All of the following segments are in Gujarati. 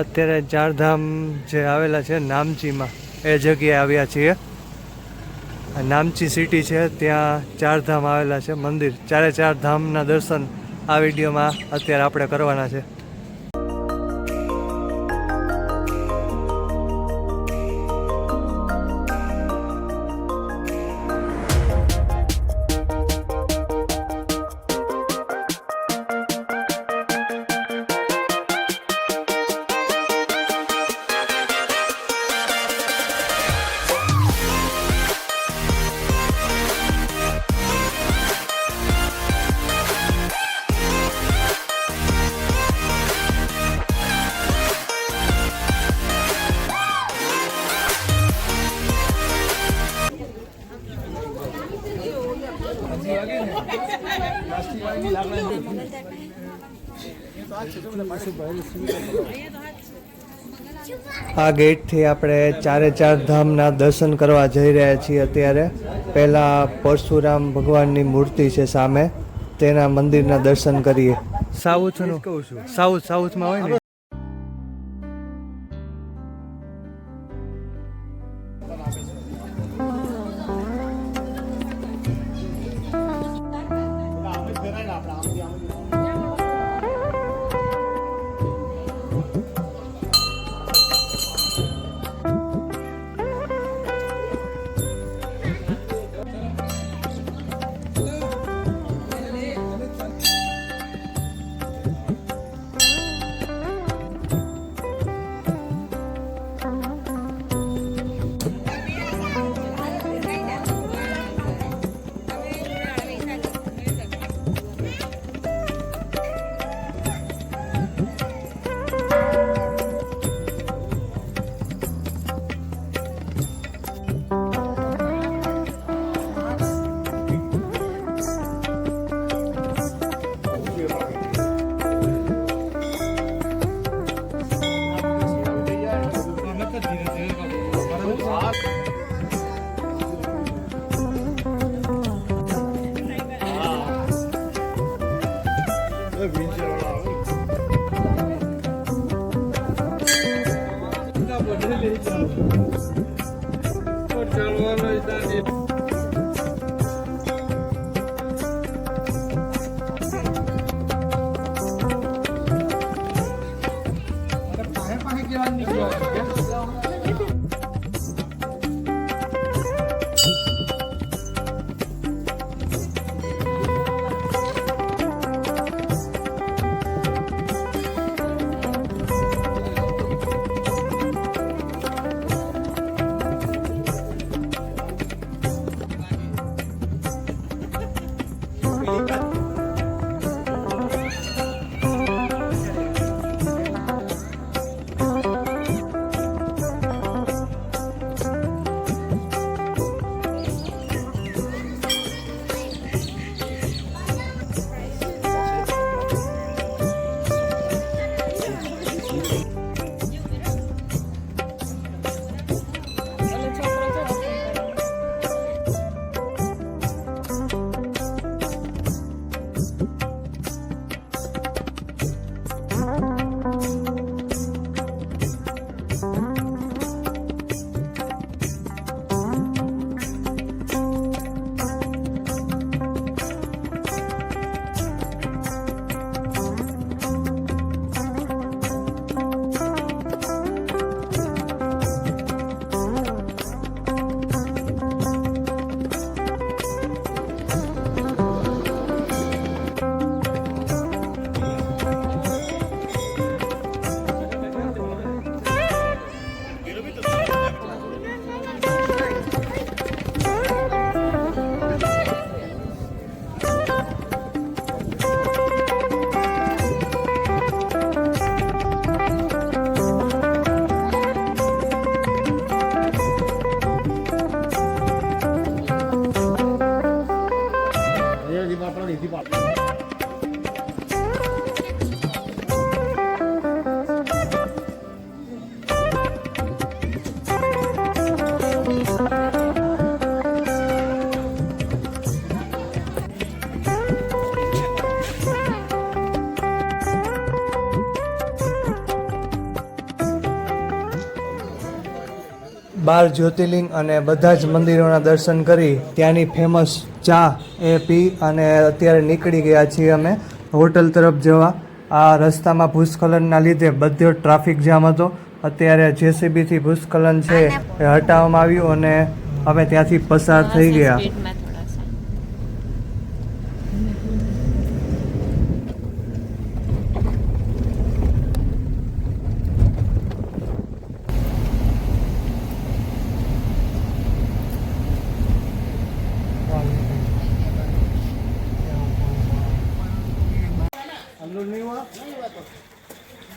અત્યારે ચારધામ જે આવેલા છે નામચીમાં એ જગ્યાએ આવ્યા છીએ. નામચી સિટી છે, ત્યાં ચારધામ આવેલા છે મંદિર. ચારે ચાર ધામના દર્શન આ વિડીયોમાં અત્યારે આપણે કરવાના છે. આ ગેટથી આપણે ચારે ચાર ધામના દર્શન કરવા જઈ રહ્યા છીએ. અત્યારે પહેલાં પરશુરામ ભગવાનની મૂર્તિ છે સામે, તેના મંદિરના દર્શન કરીએ. સાઉથનું કહું છું, સાઉથમાં હોય ને. બાર જ્યોતિર્લિંગ અને બધા જ મંદિરોના દર્શન કરી ત્યાંની ફેમસ ચા એ પી અને અત્યારે નીકળી ગયા છીએ અમે હોટલ તરફ જવા. આ રસ્તામાં ભૂસ્ખલનના લીધે બધો ટ્રાફિક જામ હતો. અત્યારે જેસીબીથી ભૂસ્ખલન છે એ હટાવવામાં આવ્યું અને અમે ત્યાંથી પસાર થઈ ગયા.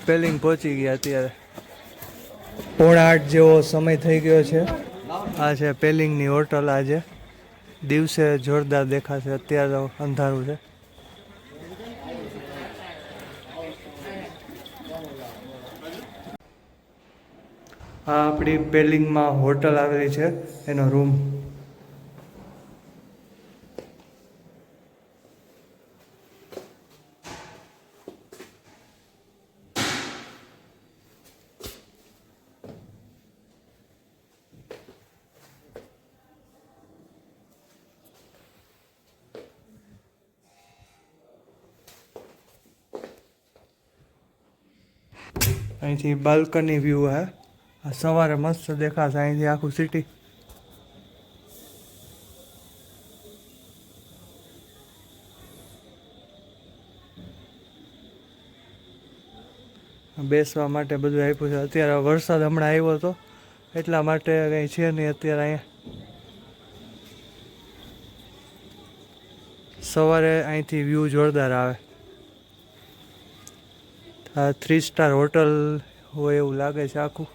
પેલિંગ પહોંચી ગયા. અત્યારે 7:30 જેવો સમય થઈ ગયો છે. આ છે પેલિંગની હોટલ. આજે દિવસે જોરદાર દેખાશે, અત્યારે અંધારું છે. આ આપણી પેલિંગમાં હોટલ આવેલી છે, એનો રૂમ. અહીંથી બાલ્કની વ્યૂ હે. આ સવારે મસ્ત દેખાશે અહીંથી આખું સિટી. બેસવા માટે બધું આપ્યું છે. અત્યારે વરસાદ હમણાં આવ્યો હતો એટલા માટે કંઈ છે નહીં અત્યારે અહીંયા. સવારે અહીંથી વ્યૂ જોરદાર આવે. આ 3 સ્ટાર હોટલ હોય એવું લાગે છે આખું.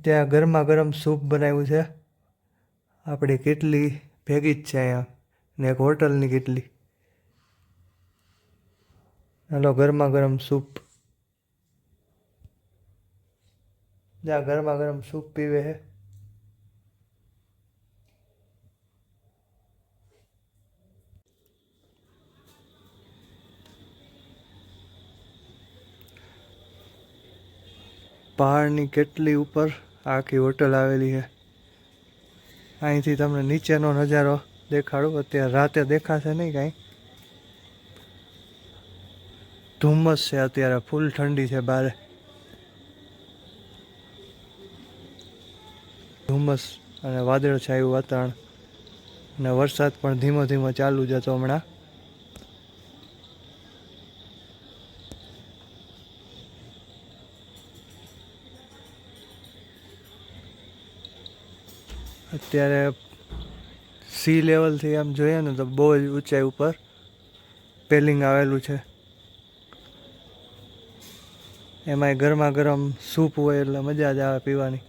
ત્યાં ગરમા ગરમ સૂપ બનાવ્યું છે. આપણી કેટલી ભેગી જ છે અહીંયા ને એક હોટલની કેટલી. હાલો ગરમા ગરમ સૂપ. જ્યાં ગરમા ગરમ સૂપ પીવે છે. પહાડની કેટલી ઉપર આખી હોટલ આવેલી છે. અહીંથી તમને નીચેનો નજારો દેખાડું. અત્યારે રાતે દેખાશે નહીં કાંઈ. ધુમ્મસ છે અત્યારે, ફૂલ ઠંડી છે બારે. ધુમ્મસ અને વાદળછાયું વાતાવરણ અને વરસાદ પણ ધીમો ધીમો ચાલુ જ હતો હમણાં. અત્યારે સી લેવલથી આમ જોઈએ ને તો બહુ જ ઊંચાઈ ઉપર પેલિંગ આવેલું છે. એમાંય ગરમા ગરમ સૂપ હોય એટલે મજા જ આવે પીવાની.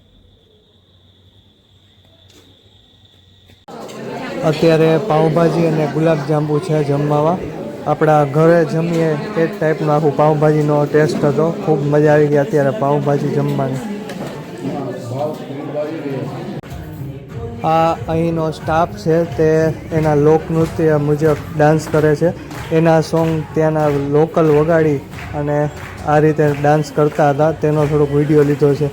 અત્યારે પાઉંભાજી અને ગુલાબજાંબુ છે જમવામાં. આપણા ઘરે જમીએ એ જ ટાઈપનો આખું પાઉંભાજીનો ટેસ્ટ હતો. ખૂબ મજા આવી ગઈ અત્યારે પાઉંભાજી જમવાની. આ અહીંનો સ્ટાફ છે તે એના લોકનૃત્ય મુજબ ડાન્સ કરે છે. એના સોંગ ત્યાંના લોકલ વગાડી અને આ રીતે ડાન્સ કરતા હતા તેનો થોડોક વિડીયો લીધો છે.